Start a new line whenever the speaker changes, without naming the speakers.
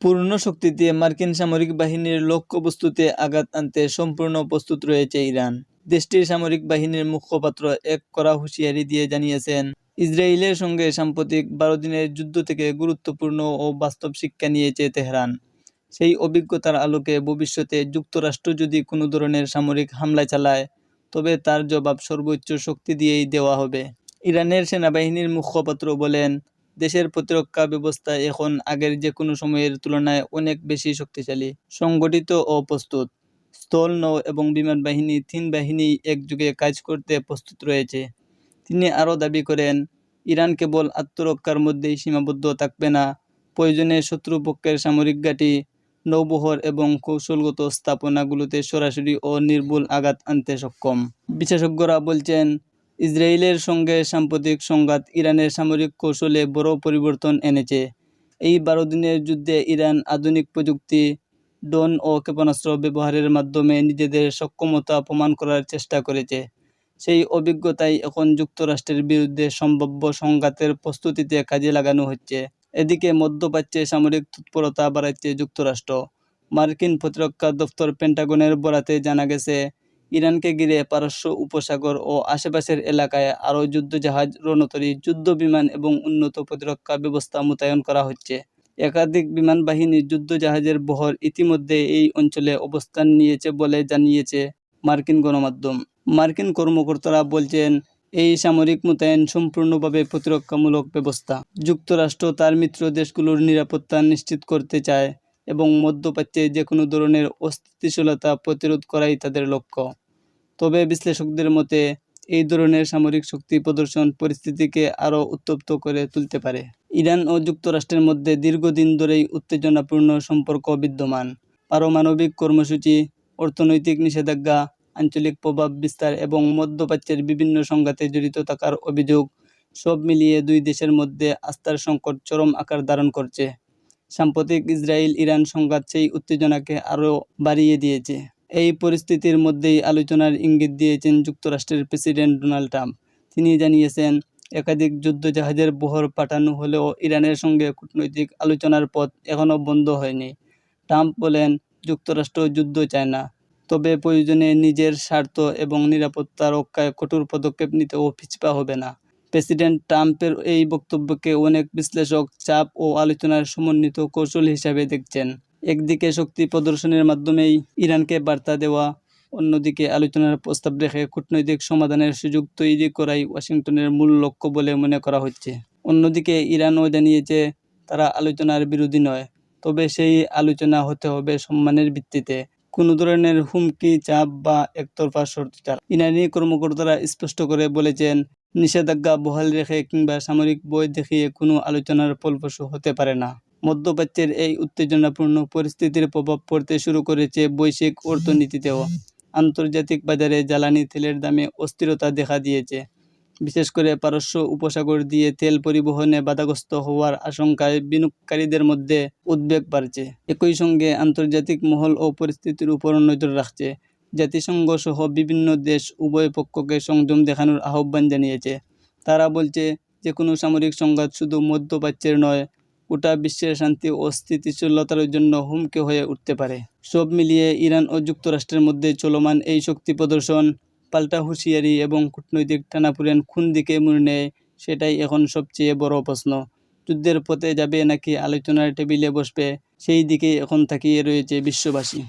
পূর্ণ শক্তিতে মার্কিন সামরিক বাহিনীর লক্ষ্যবস্তুতে আঘাত আনতে সম্পূর্ণ প্রস্তুত রয়েছে ইরান। দেশটির সামরিক বাহিনীর মুখপাত্র এক কড়া হুঁশিয়ারি দিয়ে জানিয়েছেন, ইসরায়েলের সঙ্গে সাম্প্রতিক 12 দিনের যুদ্ধ থেকে গুরুত্বপূর্ণ ও বাস্তব শিক্ষা নিয়েছে তেহরান। সেই অভিজ্ঞতার আলোকে ভবিষ্যতে যুক্তরাষ্ট্র যদি কোনো ধরনের সামরিক হামলা চালায়, তবে তার জবাব সর্বোচ্চ শক্তি দিয়েই দেওয়া হবে। ইরানের সেনাবাহিনীর মুখপাত্র বলেন, দেশের প্রতিরক্ষা ব্যবস্থা এখন আগের যে কোনো সময়ের তুলনায় অনেক বেশি শক্তিশালী, সংগঠিত ও প্রস্তুত। স্থল, নৌ এবং বিমান বাহিনী 3 বাহিনী একযোগে কাজ করতে প্রস্তুত রয়েছে। তিনি আরও দাবি করেন, ইরান কেবল আত্মরক্ষার মধ্যেই সীমাবদ্ধ থাকবে না, প্রয়োজনে শত্রুপক্ষের সামরিক ঘাঁটি, নৌবহর এবং কৌশলগত স্থাপনাগুলোতে সরাসরি ও নির্ভুল আঘাত আনতে সক্ষম। বিশেষজ্ঞরা বলছেন, ইসরায়েলের সঙ্গে সাম্প্রতিক সংঘাত ইরানের সামরিক কৌশলে বড় পরিবর্তন এনেছে। এই 12 দিনের যুদ্ধে ইরান আধুনিক প্রযুক্তি, ড্রোন ও ক্ষেপণাস্ত্র ব্যবহারের মাধ্যমে নিজেদের সক্ষমতা প্রমাণ করার চেষ্টা করেছে। সেই অভিজ্ঞতাই এখন যুক্তরাষ্ট্রের বিরুদ্ধে সম্ভাব্য সংঘাতের প্রস্তুতিতে কাজে লাগানো হচ্ছে। এদিকে মধ্যপ্রাচ্যে সামরিক তৎপরতা বাড়াচ্ছে যুক্তরাষ্ট্র। মার্কিন প্রতিরক্ষা দপ্তর পেন্টাগনের বরাতে জানা গেছে, ইরানকে ঘিরে পারস্য উপসাগর ও আশেপাশের এলাকায় আরও যুদ্ধজাহাজ, রণতরী, যুদ্ধবিমান এবং উন্নত প্রতিরক্ষা ব্যবস্থা মোতায়েন করা হচ্ছে। একাধিক বিমান বাহিনীর যুদ্ধজাহাজের বহর ইতিমধ্যে এই অঞ্চলে অবস্থান নিয়েছে বলে জানিয়েছে মার্কিন গণমাধ্যম। মার্কিন কর্মকর্তারা বলছেন, এই সামরিক মোতায়েন সম্পূর্ণভাবে প্রতিরক্ষামূলক ব্যবস্থা। যুক্তরাষ্ট্র তার মিত্র দেশগুলোর নিরাপত্তা নিশ্চিত করতে চায় এবং মধ্যপ্রাচ্যে যে কোনো ধরনের অস্থিতিশীলতা প্রতিরোধ করাই তাদের লক্ষ্য। তবে বিশ্লেষকদের মতে, এই ধরনের সামরিক শক্তি প্রদর্শন পরিস্থিতিকে আরও উত্তপ্ত করে তুলতে পারে। ইরান ও যুক্তরাষ্ট্রের মধ্যে দীর্ঘদিন ধরেই উত্তেজনাপূর্ণ সম্পর্ক বিদ্যমান। পারমাণবিক কর্মসূচি, অর্থনৈতিক নিষেধাজ্ঞা, আঞ্চলিক প্রভাব বিস্তার এবং মধ্যপ্রাচ্যের বিভিন্ন সংঘাতে জড়িত থাকার অভিযোগ, সব মিলিয়ে দুই দেশের মধ্যে আস্থার সংকট চরম আকার ধারণ করছে। সাম্প্রতিক ইসরায়েল-ইরান সংঘাত সেই উত্তেজনাকে আরও বাড়িয়ে দিয়েছে। এই পরিস্থিতির মধ্যেই আলোচনার ইঙ্গিত দিয়েছেন যুক্তরাষ্ট্রের প্রেসিডেন্ট ডোনাল্ড ট্রাম্প। তিনি জানিয়েছেন, একাধিক যুদ্ধজাহাজের বহর পাঠানো হলেও ইরানের সঙ্গে কূটনৈতিক আলোচনার পথ এখনও বন্ধ হয়নি। ট্রাম্প বলেন, যুক্তরাষ্ট্র যুদ্ধ চায় না, তবে প্রয়োজনে নিজের স্বার্থ এবং নিরাপত্তা রক্ষায় কঠোর পদক্ষেপ নিতেও পিছপা হবে না। প্রেসিডেন্ট ট্রাম্পের এই বক্তব্যকে অনেক বিশ্লেষক চাপ ও আলোচনার সমন্বিত কৌশল হিসাবে দেখছেন। একদিকে শক্তি প্রদর্শনের মাধ্যমেই ইরানকে বার্তা দেওয়া, অন্যদিকে আলোচনার প্রস্তাব রেখে কূটনৈতিক সমাধানের সুযোগ তৈরি করাই ওয়াশিংটনের মূল লক্ষ্য বলে মনে করা হচ্ছে। অন্যদিকে ইরানও জানিয়েছে, তারা আলোচনার বিরোধী নয়, তবে সেই আলোচনা হতে হবে সম্মানের ভিত্তিতে, কোনো ধরনের হুমকি, চাপ বা একতরফা শর্ত ছাড়া। ইরানি কর্মকর্তারা স্পষ্ট করে বলেছেন, নিষেধাজ্ঞা বহাল রেখে কিংবা সামরিক ভয় দেখিয়ে কোনো আলোচনার ফলপ্রসূ হতে পারে না। মধ্যপ্রাচ্যের এই উত্তেজনাপূর্ণ পরিস্থিতির প্রভাব পড়তে শুরু করেছে বৈশ্বিক অর্থনীতিতেও। আন্তর্জাতিক বাজারে জ্বালানি তেলের দামে অস্থিরতা দেখা দিয়েছে। বিশেষ করে পারস্য উপসাগর দিয়ে তেল পরিবহনে বাধাগ্রস্ত হওয়ার আশঙ্কায় বিনিয়োগকারীদের মধ্যে উদ্বেগ বাড়ছে। একই সঙ্গে আন্তর্জাতিক মহল ও পরিস্থিতির উপর নজর রাখছে। জাতিসংঘ সহ বিভিন্ন দেশ উভয় পক্ষকে সংযম দেখানোর আহ্বান জানিয়েছে। তারা বলছে, যে কোনো সামরিক সংঘাত শুধু মধ্যপ্রাচ্যের নয়, গোটা বিশ্বের শান্তি ও স্থিতিশীলতার জন্য হুমকি হয়ে উঠতে পারে। সব মিলিয়ে ইরান ও যুক্তরাষ্ট্রের মধ্যে চলমান এই শক্তি প্রদর্শন, পাল্টা হুঁশিয়ারি এবং কূটনৈতিক টানাপোড়েন কোন দিকে মোড় নেয়, সেটাই এখন সবচেয়ে বড় প্রশ্ন। যুদ্ধের পথে যাবে নাকি আলোচনার টেবিলে বসবে, সেই দিকেই এখন তাকিয়ে রয়েছে বিশ্ববাসী।